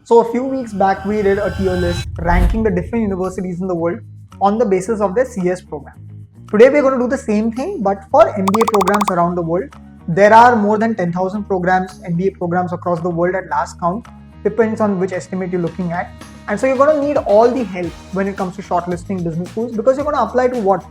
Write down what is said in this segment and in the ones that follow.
So a few weeks back, we did a tier list ranking the different universities in the world on the basis of their CS program. Today, we're going to do the same thing, but for MBA programs around the world. There are more than 10,000 programs, MBA programs across the world at last count. Depends on which estimate you're looking at. And so you're going to need all the help when it comes to shortlisting business schools, because you're going to apply to what?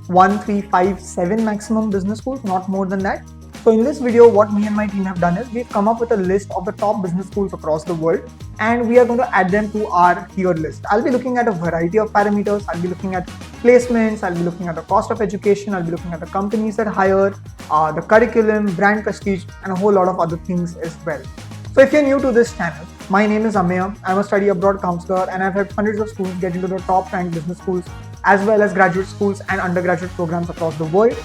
1, 3, 5, 7 maximum business schools, not more than that. So in this video, what me and my team have done is we've come up with a list of the top business schools across the world, and we are going to add them to our tier list. I'll be looking at a variety of parameters. I'll be looking at placements, I'll be looking at the cost of education, I'll be looking at the companies that hire, the curriculum, brand prestige, and a whole lot of other things as well. So if you're new to this channel, my name is Ameya. I'm a study abroad counselor, and I've helped hundreds of students get into the top ranked business schools, as well as graduate schools and undergraduate programs across the world.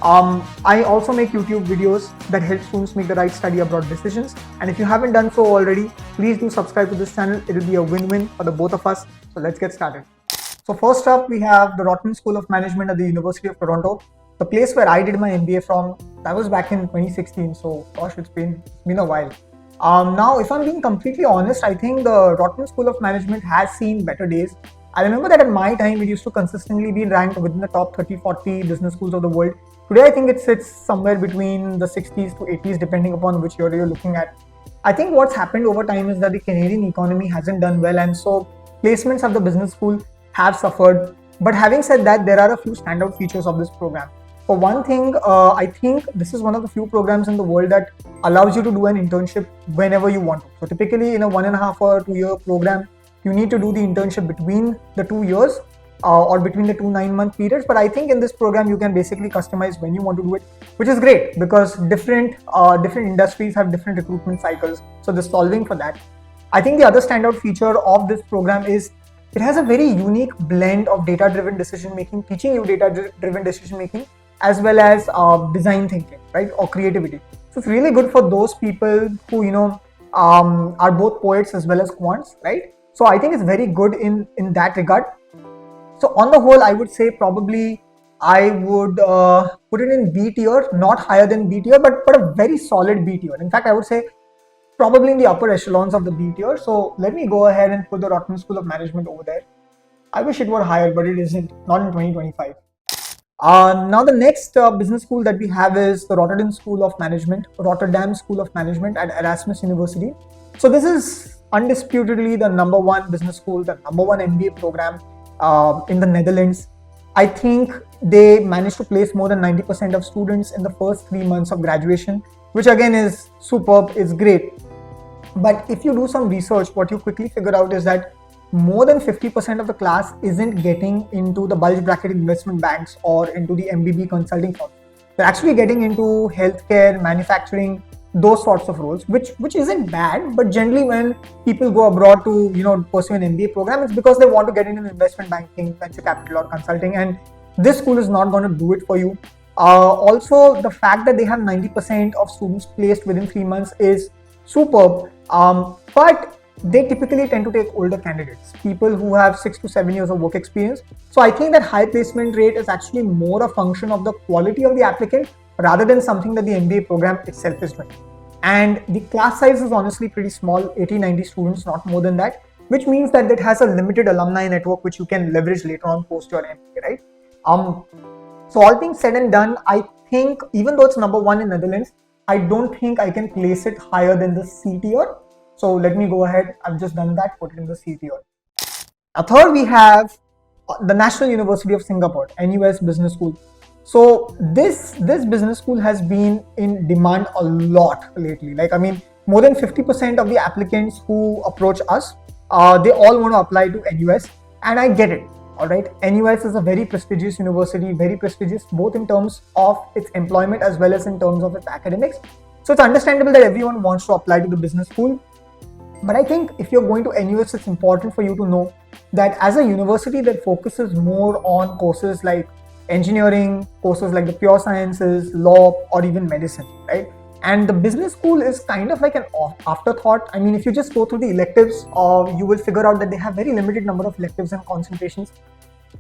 I also make YouTube videos that help students make the right study abroad decisions. And if you haven't done so already, please do subscribe to this channel. It will be a win-win for the both of us. So let's get started. So first up, we have the Wharton School of Management at the University of Toronto, the place where I did my MBA from. That was back in 2016. So gosh, it's been a while. Now, if I'm being completely honest, I think the Rotman School of Management has seen better days. I remember that at my time, it used to consistently be ranked within the top 30-40 business schools of the world. Today, I think it sits somewhere between the 60s to 80s, depending upon which year you're looking at. I think what's happened over time is that the Canadian economy hasn't done well, and so placements of the business school have suffered. But having said that, there are a few standout features of this program. For one thing, I think this is one of the few programs in the world that allows you to do an internship whenever you want to. So typically in a 1.5 or 2 year program, you need to do the internship between the 2 years or between the 2 9-month periods. But I think in this program, you can basically customize when you want to do it, which is great because different industries have different recruitment cycles. So they're solving for that. I think the other standout feature of this program is it has a very unique blend of data-driven decision-making, teaching you data-driven decision-making, as well as design thinking, right, or creativity. So it's really good for those people who are both poets as well as quants, right? So I think it's very good in that regard. So on the whole, I would say probably I would put it in B tier, not higher than B tier, but a very solid B tier. In fact, I would say probably in the upper echelons of the B tier. So let me go ahead and put the Rotman School of Management over there. I wish it were higher, but it isn't, not in 2025. Now the next business school that we have is the Rotterdam School of Management at Erasmus University. So this is undisputedly the number one business school, the number one MBA program in the Netherlands. I think they managed to place more than 90% of students in the first 3 months of graduation, which again is superb, it's great. But if you do some research, what you quickly figure out is that more than 50% of the class isn't getting into the bulge bracket investment banks or into the MBB consulting firms. They're actually getting into healthcare, manufacturing, those sorts of roles, which isn't bad. But generally, when people go abroad to pursue an MBA program, it's because they want to get into investment banking, venture capital, or consulting, and this school is not going to do it for you. Also, the fact that they have 90% of students placed within 3 months is superb. But they typically tend to take older candidates, people who have 6 to 7 years of work experience. So I think that high placement rate is actually more a function of the quality of the applicant rather than something that the MBA program itself is doing. And the class size is honestly pretty small, 80-90 students, not more than that, which means that it has a limited alumni network which you can leverage later on post your MBA, right? So all being said and done, I think even though it's number one in Netherlands, I don't think I can place it higher than the C tier. So let me go ahead, I've just done that, put it in the C tier. Third, we have the National University of Singapore, NUS Business School. So this business school has been in demand a lot lately. More than 50% of the applicants who approach us, they all want to apply to NUS, and I get it. All right, NUS is a very prestigious university, very prestigious both in terms of its employment as well as in terms of its academics. So it's understandable that everyone wants to apply to the business school. But I think if you're going to NUS, it's important for you to know that as a university that focuses more on courses like engineering, courses like the pure sciences, law, or even medicine, right? And the business school is kind of like an afterthought. I mean, if you just go through the electives, you will figure out that they have very limited number of electives and concentrations.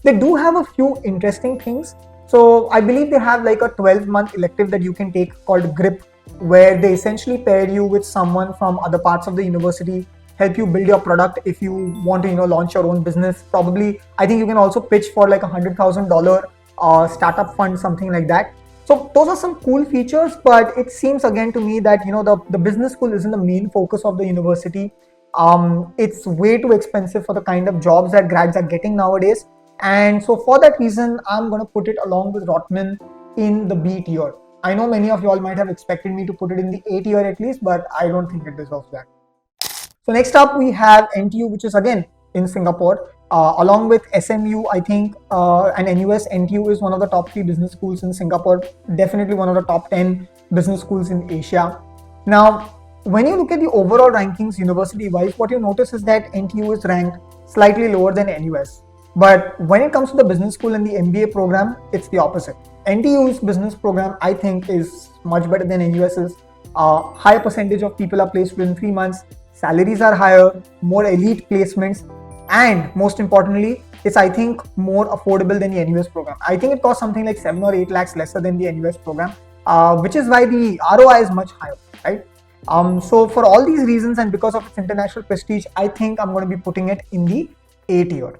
They do have a few interesting things. So I believe they have like a 12-month elective that you can take called GRIP, where they essentially pair you with someone from other parts of the university help you build your product if you want to launch your own business. Probably I think you can also pitch for like $100,000 startup fund, something like that. So those are some cool features, but it seems again to me that the business school isn't the main focus of the university. It's way too expensive for the kind of jobs that grads are getting nowadays, and so for that reason I'm going to put it along with Rotman in the B tier. I know many of you all might have expected me to put it in the A tier at least, but I don't think it deserves that. So next up we have NTU, which is again in Singapore. Along with SMU, I think, and NUS, NTU is one of the top 3 business schools in Singapore, definitely one of the top 10 business schools in Asia. Now, when you look at the overall rankings university-wise, what you notice is that NTU is ranked slightly lower than NUS. But when it comes to the business school and the MBA program, it's the opposite. NTU's business program, I think, is much better than NUS's. Higher percentage of people are placed within 3 months. Salaries are higher, more elite placements, and most importantly, it's I think more affordable than the NUS program. I think it costs something like 7 or 8 lakhs lesser than the NUS program, which is why the ROI is much higher, right? So for all these reasons and because of its international prestige, I think I'm going to be putting it in the A tier.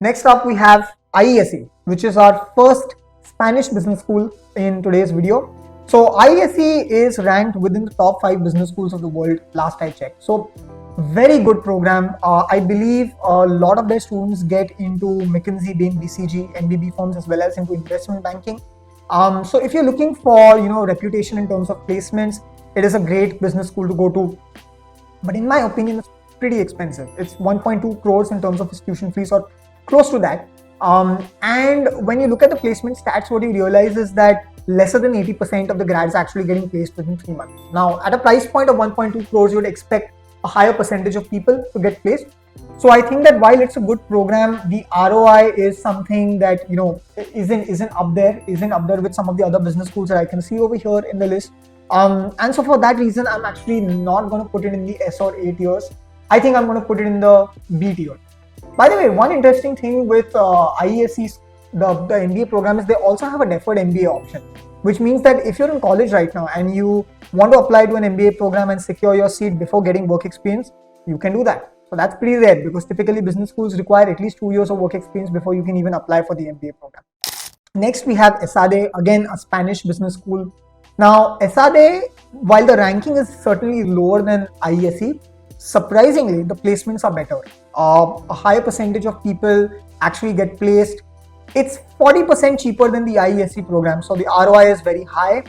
Next up, we have IESE, which is our first Spanish business school in today's video. So IESE is ranked within the top 5 business schools of the world, last I checked. So very good program. I believe a lot of their students get into McKinsey, Bain, BCG, MBB firms, as well as into investment banking. So if you're looking for reputation in terms of placements, it is a great business school to go to. But in my opinion, it's pretty expensive. It's 1.2 crores in terms of institution fees, or close to that. And when you look at the placement stats, what you realize is that lesser than 80% of the grads are actually getting placed within 3 months. Now, at a price point of 1.2 crores, you would expect a higher percentage of people to get placed. So I think that while it's a good program, the ROI is something that isn't up there with some of the other business schools that I can see over here in the list. And so for that reason, I'm actually not going to put it in the S or A tiers. I think I'm going to put it in the B tier. By the way, one interesting thing with IESE's the MBA program is they also have a deferred MBA option, which means that if you're in college right now and you want to apply to an MBA program and secure your seat before getting work experience, you can do that. So that's pretty rare because typically business schools require at least 2 years of work experience before you can even apply for the MBA program. Next, we have Esade, again a Spanish business school. Now, Esade, while the ranking is certainly lower than IESE, surprisingly, the placements are better. A higher percentage of people actually get placed. It's 40% cheaper than the IESE program, so the ROI is very high,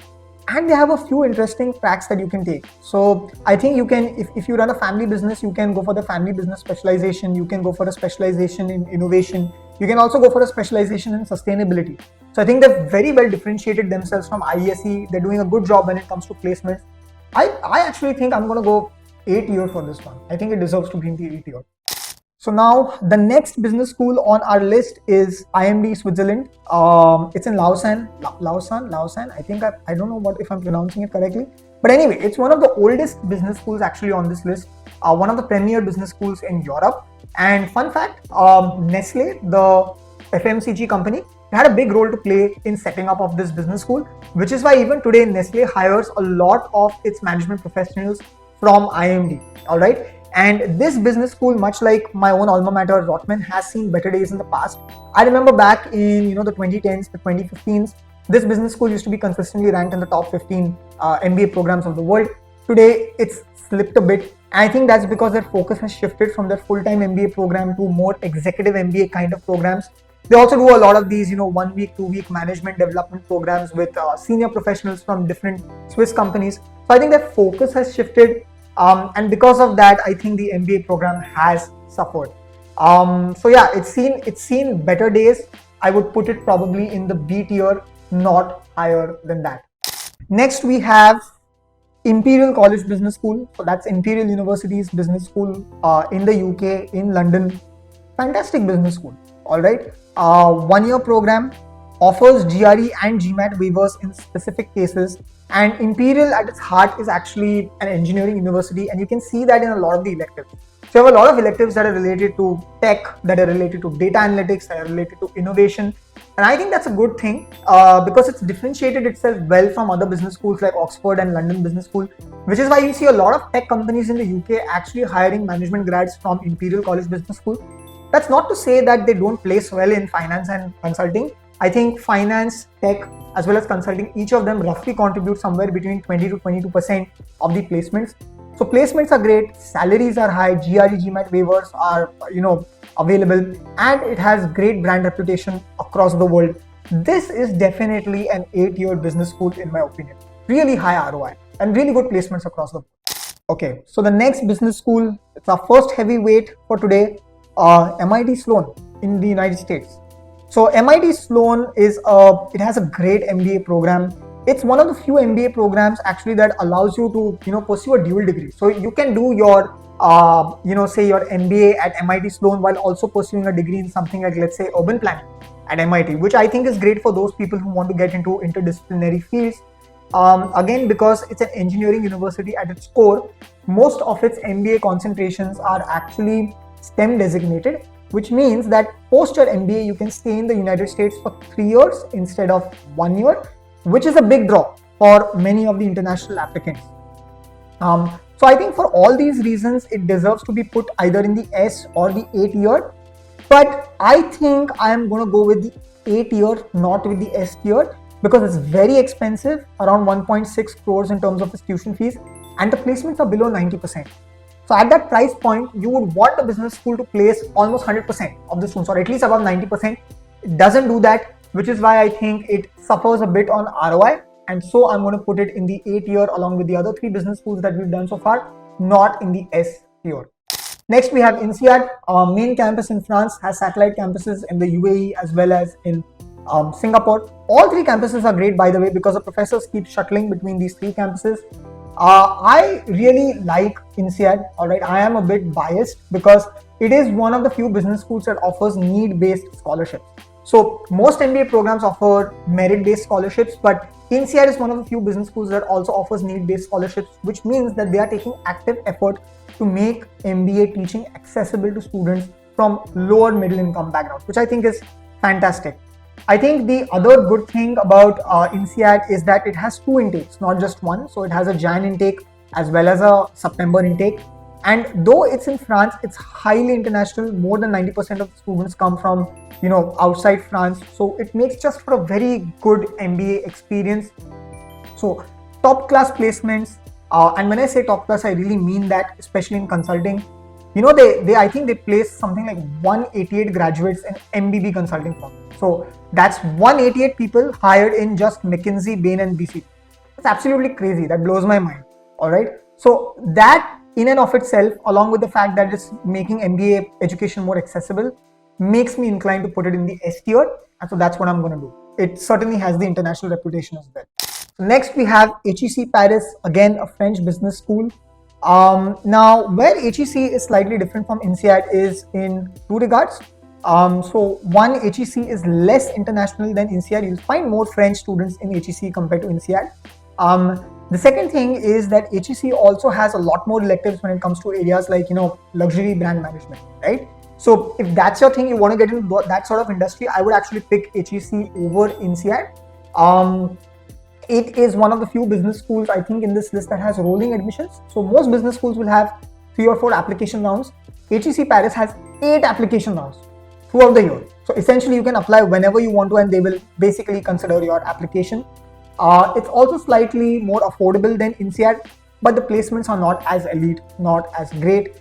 and they have a few interesting tracks that you can take. So I think you can, if you run a family business, you can go for the family business specialization, you can go for a specialization in innovation, you can also go for a specialization in sustainability. So I think they've very well differentiated themselves from IESE. They're doing a good job when it comes to placements. I actually think I'm going to go A tier for this one. I think it deserves to be in the A tier. So now the next business school on our list is IMD Switzerland. It's in Lausanne. I think I don't know if I'm pronouncing it correctly. But anyway, it's one of the oldest business schools actually on this list. One of the premier business schools in Europe. And fun fact, Nestle, the FMCG company, had a big role to play in setting up of this business school, which is why even today Nestle hires a lot of its management professionals from IMD. All right. And this business school, much like my own alma mater, Rotman, has seen better days in the past. I remember back in the 2010s, the 2015s, this business school used to be consistently ranked in the top 15 MBA programs of the world. Today, it's slipped a bit. And I think that's because their focus has shifted from their full-time MBA program to more executive MBA kind of programs. They also do a lot of these, 1 week, 2 week management development programs with senior professionals from different Swiss companies. So I think their focus has shifted. And because of that, I think the MBA program has suffered. So yeah, it's seen better days. I would put it probably in the B tier, not higher than that. Next, we have Imperial College Business School. So that's Imperial University's business school in the UK, in London. Fantastic business school. All right. 1 year program, offers GRE and GMAT waivers in specific cases. And Imperial at its heart is actually an engineering university, and you can see that in a lot of the electives. So you have a lot of electives that are related to tech, that are related to data analytics, that are related to innovation. And I think that's a good thing because it's differentiated itself well from other business schools like Oxford and London Business School, which is why you see a lot of tech companies in the UK actually hiring management grads from Imperial College Business School. That's not to say that they don't place well in finance and consulting. I think finance, tech, as well as consulting, each of them roughly contribute somewhere between 20 to 22% of the placements. So placements are great, salaries are high, GRE, GMAT waivers are, available, and it has great brand reputation across the world. This is definitely an 8-year business school in my opinion. Really high ROI and really good placements across the board. Okay, so the next business school, it's our first heavyweight for today, MIT Sloan in the United States. So MIT Sloan it has a great MBA program. It's one of the few MBA programs actually that allows you to, pursue a dual degree. So you can do your, say your MBA at MIT Sloan while also pursuing a degree in something like, let's say, urban planning at MIT, which I think is great for those people who want to get into interdisciplinary fields. Again, because it's an engineering university at its core, most of its MBA concentrations are actually STEM designated, which means that post your MBA, you can stay in the United States for 3 years instead of 1 year, which is a big draw for many of the international applicants. So I think for all these reasons, it deserves to be put either in the S or the 8-year. But I think I am going to go with the 8-year, not with the S tier, because it's very expensive, around 1.6 crores in terms of its tuition fees, and the placements are below 90%. So at that price point, you would want a business school to place almost 100% of the students, or at least above 90%. It doesn't do that, which is why I think it suffers a bit on ROI. And so I'm going to put it in the 8-year along with the other 3 business schools that we've done so far, not in the S tier. Next, we have Insead. Our main campus in France, has satellite campuses in the UAE as well as in Singapore. All 3 campuses are great, by the way, because the professors keep shuttling between these 3 campuses. I really like Insead. Alright, I am a bit biased because it is one of the few business schools that offers need-based scholarships. So most MBA programs offer merit-based scholarships, but Insead is one of the few business schools that also offers need-based scholarships, which means that they are taking active effort to make MBA teaching accessible to students from lower middle income backgrounds, which I think is fantastic. I think the other good thing about Insead is that it has 2 intakes, not just one. So it has a Jan intake as well as a September intake. And though it's in France, it's highly international. More than 90% of the students come from, outside France. So it makes just for a very good MBA experience. So top class placements. And when I say top class, I really mean that, especially in consulting. I think they place something like 188 graduates in MBB consulting firm. So that's 188 people hired in just McKinsey, Bain and BCG. It's absolutely crazy. That blows my mind. All right. So that in and of itself, along with the fact that it's making MBA education more accessible, makes me inclined to put it in the S tier. And so that's what I'm going to do. It certainly has the international reputation as well. Next, we have HEC Paris, again, a French business school. Now, where HEC is slightly different from Insead is in 2 regards. So one, HEC is less international than Insead. You'll find more French students in HEC compared to Insead. The second thing is that HEC also has a lot more electives when it comes to areas like, luxury brand management, right? So if that's your thing, you want to get into that sort of industry, I would actually pick HEC over Insead. It is one of the few business schools, I think, in this list that has rolling admissions. So most business schools will have 3 or 4 application rounds. HEC Paris has 8 application rounds throughout the year. So essentially, you can apply whenever you want to, and they will basically consider your application. It's also slightly more affordable than Insead, but the placements are not as elite, not as great.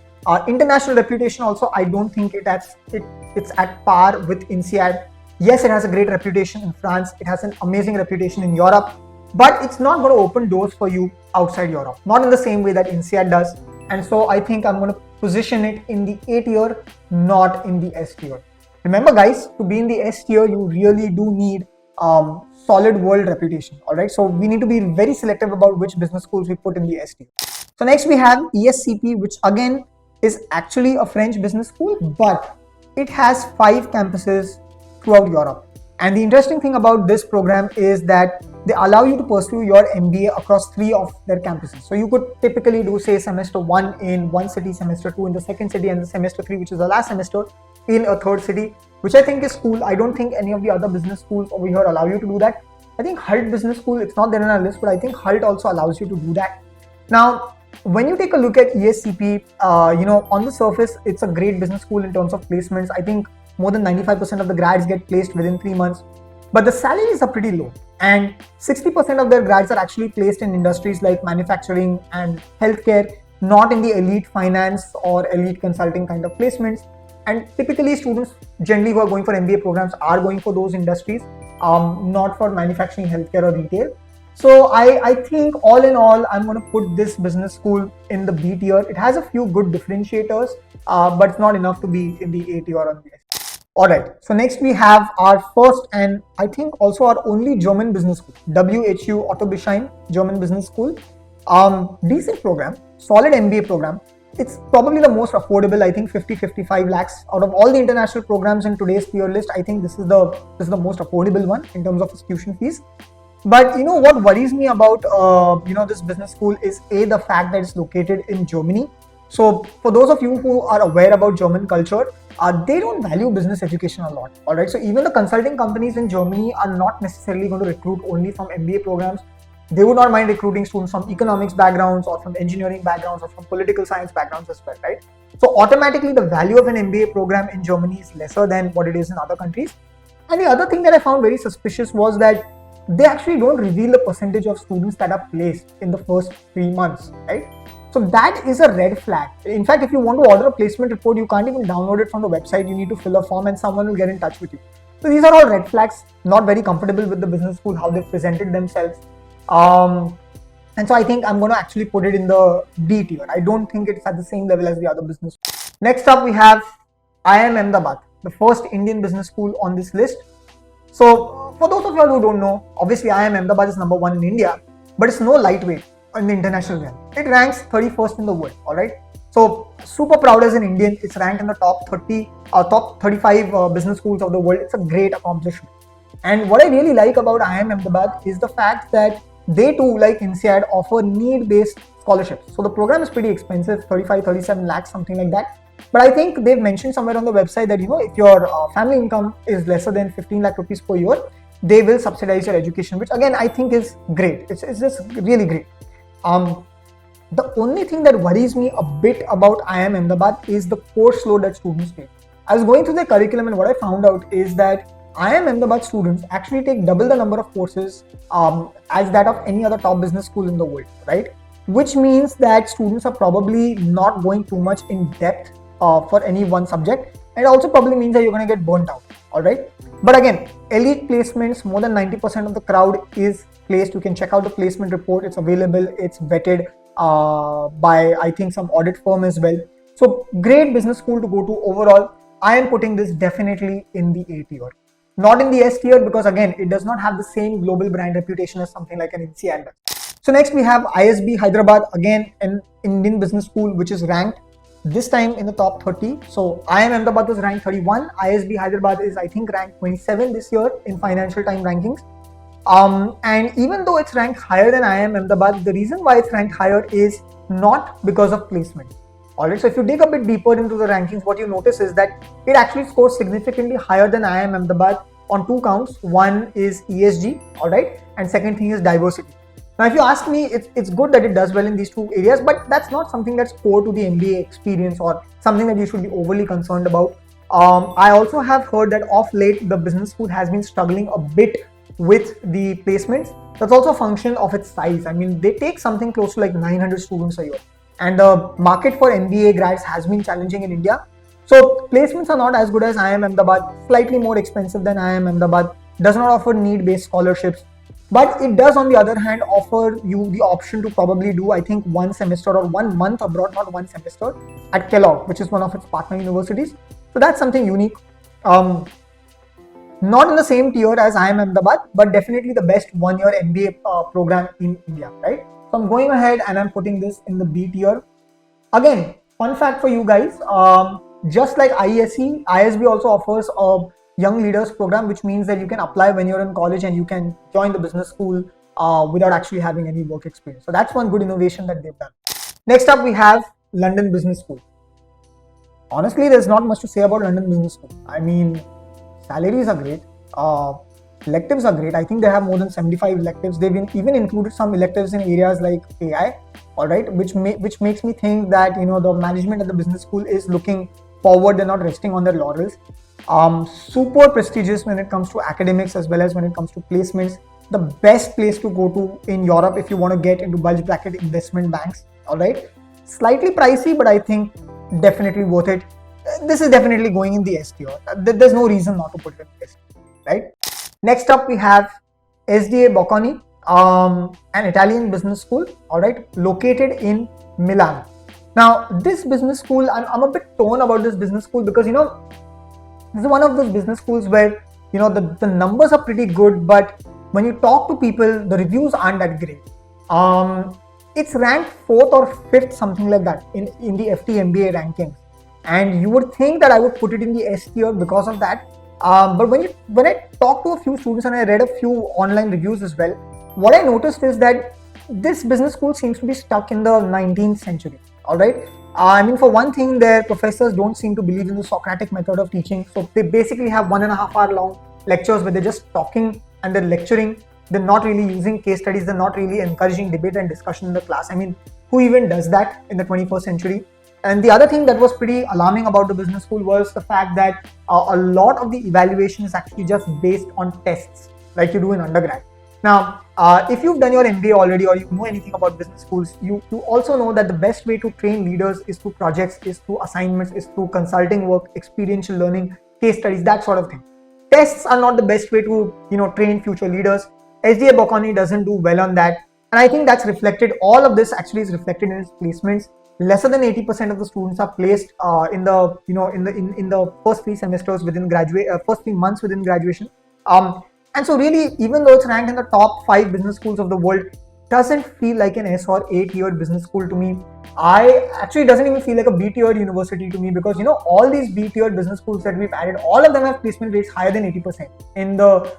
International reputation also, I don't think it's at par with Insead. Yes, it has a great reputation in France. It has an amazing reputation in Europe, but it's not going to open doors for you outside Europe, not in the same way that Insead does. And so I think I'm going to position it in the A tier, not in the S tier. Remember guys, to be in the S tier, you really do need solid world reputation. All right. So we need to be very selective about which business schools we put in the S tier. So next we have ESCP, which again is actually a French business school, but it has 5 campuses throughout Europe. And the interesting thing about this program is that they allow you to pursue your MBA across 3 of their campuses. So you could typically do, say, semester 1 in one city, semester 2 in the second city, and the semester 3, which is the last semester, in a third city, which I think is cool. I don't think any of the other business schools over here allow you to do that. I think HULT Business School, it's not there in our list, but I think HULT also allows you to do that. Now, when you take a look at ESCP, on the surface, it's a great business school in terms of placements. I think more than 95% of the grads get placed within 3 months, but the salaries are pretty low. And 60% of their grads are actually placed in industries like manufacturing and healthcare, not in the elite finance or elite consulting kind of placements. And typically students generally who are going for MBA programs are going for those industries, not for manufacturing, healthcare or retail. So I think all in all, I'm going to put this business school in the B tier. It has a few good differentiators, but it's not enough to be in the A tier or the S. Alright, so next we have our first and I think also our only German business school, WHU Otto Beisheim German Business School. Decent program, solid MBA program. It's probably the most affordable, I think 50-55 lakhs. Out of all the international programs in today's tier list, I think this is the most affordable one in terms of tuition fees. But what worries me about this business school is the fact that it's located in Germany. So for those of you who are aware about German culture, they don't value business education a lot. Alright, so even the consulting companies in Germany are not necessarily going to recruit only from MBA programs. They would not mind recruiting students from economics backgrounds or from engineering backgrounds or from political science backgrounds as well, right? So automatically the value of an MBA program in Germany is lesser than what it is in other countries. And the other thing that I found very suspicious was that they actually don't reveal the percentage of students that are placed in the first 3 months, right? So that is a red flag. In fact, if you want to order a placement report, you can't even download it from the website. You need to fill a form and someone will get in touch with you. So these are all red flags. Not very comfortable with the business school, how they've presented themselves. And so I think I'm going to actually put it in the D tier. I don't think it's at the same level as the other business. Next up, we have IIM Ahmedabad, the first Indian business school on this list. So for those of you all who don't know, obviously IIM Ahmedabad is number 1 in India, but it's no lightweight in the international realm. It ranks 31st in the world. All right. So super proud as an Indian. It's ranked in the top 30, top 35 business schools of the world. It's a great accomplishment. And what I really like about IIM Ahmedabad is the fact that they too, like Insead, offer need-based scholarships. So the program is pretty expensive, 35-37 lakhs, something like that. But I think they've mentioned somewhere on the website that, if your family income is lesser than 15 lakh rupees per year, they will subsidize your education, which again, I think is great. It's just really great. The only thing that worries me a bit about IIM Ahmedabad is the course load that students take. I was going through their curriculum and what I found out is that IIM Ahmedabad students actually take double the number of courses as that of any other top business school in the world, right? Which means that students are probably not going too much in depth for any one subject. It also probably means that you're going to get burnt out, all right? But again, elite placements, more than 90% of the crowd is placed. You can check out the placement report. It's available. It's vetted by, I think, some audit firm as well. So great business school to go to overall. I am putting this definitely in the A tier. Not in the S tier because again, it does not have the same global brand reputation as something like an Insead. So next we have ISB Hyderabad, again an Indian business school which is ranked this time in the top 30. So IIM Ahmedabad was ranked 31. ISB Hyderabad is I think ranked 27 this year in Financial Times rankings. And even though it's ranked higher than IIM Ahmedabad, the reason why it's ranked higher is not because of placement. Alright, so if you dig a bit deeper into the rankings, what you notice is that it actually scores significantly higher than IIM Ahmedabad on 2 counts. One is ESG, alright, and second thing is diversity. Now, if you ask me, it's good that it does well in these 2 areas, but that's not something that's core to the MBA experience or something that you should be overly concerned about. I also have heard that of late, the business school has been struggling a bit with the placements. That's also a function of its size. I mean, they take something close to like 900 students a year. And the market for MBA grads has been challenging in India. So placements are not as good as IIM Ahmedabad, slightly more expensive than IIM Ahmedabad, does not offer need-based scholarships. But it does, on the other hand, offer you the option to probably do, I think, 1 semester or 1 month abroad, not 1 semester, at Kellogg, which is one of its partner universities. So that's something unique. Not in the same tier as IIM Ahmedabad, but definitely the best 1-year MBA program in India, right? So I'm going ahead and I'm putting this in the B tier. Again, fun fact for you guys, just like IESE, ISB also offers a young leaders program, which means that you can apply when you're in college and you can join the business school without actually having any work experience. So that's one good innovation that they've done. Next up, we have London Business School. Honestly, there's not much to say about London Business School. I mean, salaries are great. Electives are great. I think they have more than 75 electives. They've even included some electives in areas like AI, all right, which makes me think that the management at the business school is looking forward. They're not resting on their laurels. Super prestigious when it comes to academics as well as when it comes to placements. The best place to go to in Europe if you want to get into bulge bracket investment banks, all right. Slightly pricey, but I think definitely worth it. This is definitely going in the S tier. There's no reason not to put it in the S tier, right? Next up, we have SDA Bocconi, an Italian business school, all right, located in Milan. Now, this business school, I'm a bit torn about this business school because, this is one of those business schools where, the numbers are pretty good, but when you talk to people, the reviews aren't that great. It's ranked 4th or 5th, something like that, in the FT MBA rankings. And you would think that I would put it in the S tier because of that. But when I talked to a few students and I read a few online reviews as well, what I noticed is that this business school seems to be stuck in the 19th century. All right. I mean, for one thing, their professors don't seem to believe in the Socratic method of teaching. So they basically have 1.5 hour long lectures where they're just talking and they're lecturing. They're not really using case studies. They're not really encouraging debate and discussion in the class. I mean, who even does that in the 21st century? And the other thing that was pretty alarming about the business school was the fact that a lot of the evaluation is actually just based on tests like you do in undergrad. Now, if you've done your MBA already or you know anything about business schools, you also know that the best way to train leaders is through projects, is through assignments, is through consulting work, experiential learning, case studies, that sort of thing. Tests are not the best way to train future leaders. SDA Bocconi doesn't do well on that. And I think that's reflected, all of this actually is reflected in its placements. Lesser than 80% of the students are placed in the first 3 semesters within first 3 months within graduation. And so really, even though it's ranked in the top 5 business schools of the world, doesn't feel like an S or A tier business school to me. It doesn't even feel like a B tier university to me, because all these B tier business schools that we've added, all of them have placement rates higher than 80% in the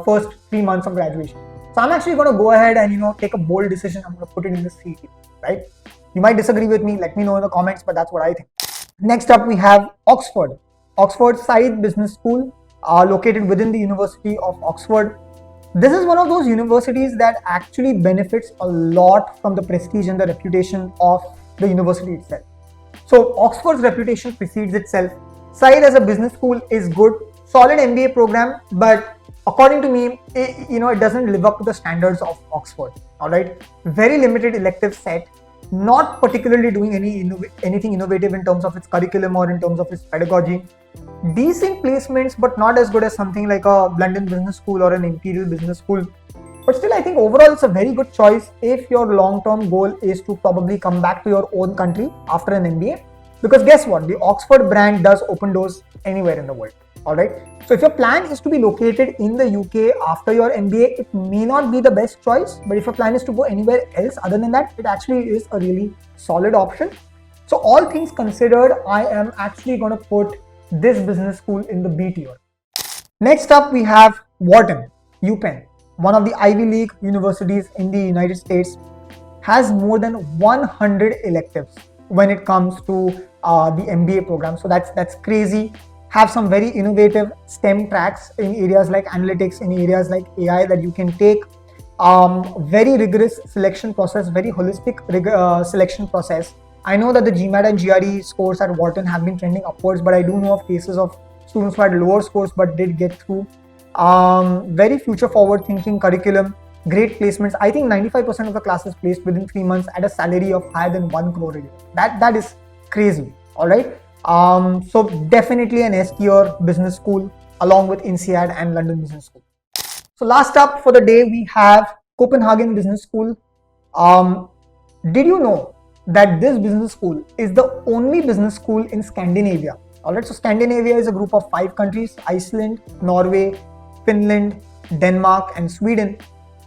first 3 months of graduation. So I'm actually going to go ahead and take a bold decision. I'm going to put it in the C tier, right? You might disagree with me, let me know in the comments, but that's what I think. Next up, we have Oxford. Oxford Side Business School, located within the University of Oxford. This is one of those universities that actually benefits a lot from the prestige and the reputation of the university itself. So Oxford's reputation precedes itself. Side as a business school is good, solid MBA program, but according to me, it doesn't live up to the standards of Oxford. All right, very limited elective set. Not particularly doing anything innovative in terms of its curriculum or in terms of its pedagogy. Decent placements, but not as good as something like a London Business School or an Imperial Business School. But still, I think overall it's a very good choice if your long-term goal is to probably come back to your own country after an MBA. Because guess what? The Oxford brand does open doors anywhere in the world. All right. So if your plan is to be located in the UK after your MBA, it may not be the best choice. But if your plan is to go anywhere else other than that, it actually is a really solid option. So all things considered, I am actually going to put this business school in the B tier. Next up, we have Wharton, UPenn, one of the Ivy League universities in the United States, has more than 100 electives when it comes to the MBA program. So that's crazy. Have some very innovative STEM tracks in areas like analytics, in areas like AI that you can take. Very rigorous selection process, very holistic selection process. I know that the GMAT and GRE scores at Wharton have been trending upwards, but I do know of cases of students who had lower scores but did get through. Very future forward thinking curriculum, great placements. I think 95% of the classes placed within 3 months at a salary of higher than 1 crore a year. That is crazy. All right. So definitely an S tier business school along with Insead and London Business School. So last up for the day, we have Copenhagen Business School. Did you know that this business school is the only business school in Scandinavia? All right. So Scandinavia is a group of 5 countries: Iceland, Norway, Finland, Denmark, and Sweden.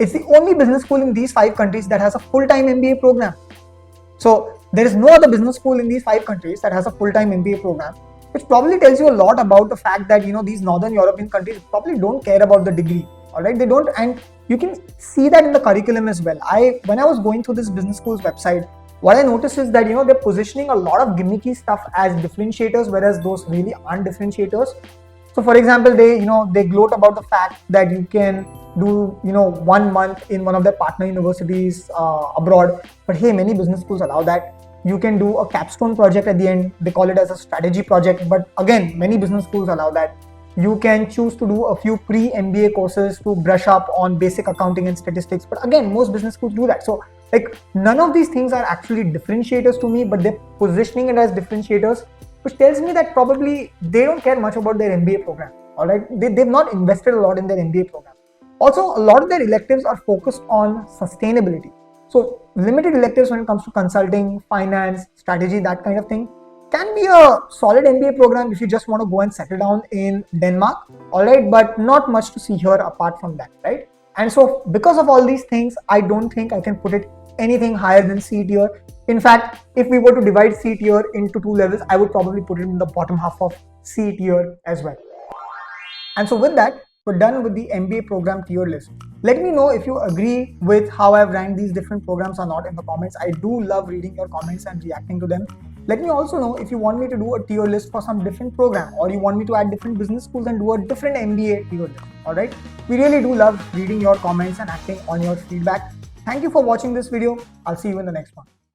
It's the only business school in these 5 countries that has a full-time MBA program. So there is no other business school in these 5 countries that has a full-time MBA program, which probably tells you a lot about the fact that these Northern European countries probably don't care about the degree. All right, they don't, and You can see that in the curriculum as well. When I was going through this business school's website, what I noticed is that they're positioning a lot of gimmicky stuff as differentiators, whereas those really aren't differentiators. So for example, they gloat about the fact that you can do 1 month in one of their partner universities abroad, but hey, many business schools allow that. You can do a capstone project at the end. They call it as a strategy project, but again, many business schools allow that. You can choose to do a few pre-MBA courses to brush up on basic accounting and statistics, but again, most business schools do that. So none of these things are actually differentiators to me, but they're positioning it as differentiators, which tells me that probably they don't care much about their MBA program. All right, they've not invested a lot in their MBA program. Also, a lot of their electives are focused on sustainability. So limited electives when it comes to consulting, finance, strategy, that kind of thing can be a solid MBA program if you just want to go and settle down in Denmark. All right, but not much to see here apart from that, right? And so because of all these things, I don't think I can put it anything higher than C tier. In fact, if we were to divide C tier into 2 levels, I would probably put it in the bottom half of C tier as well. And so with that, we're done with the MBA program tier list. Let me know if you agree with how I've ranked these different programs or not in the comments. I do love reading your comments and reacting to them. Let me also know if you want me to do a tier list for some different program, or you want me to add different business schools and do a different MBA tier list. All right. We really do love reading your comments and acting on your feedback. Thank you for watching this video. I'll see you in the next one.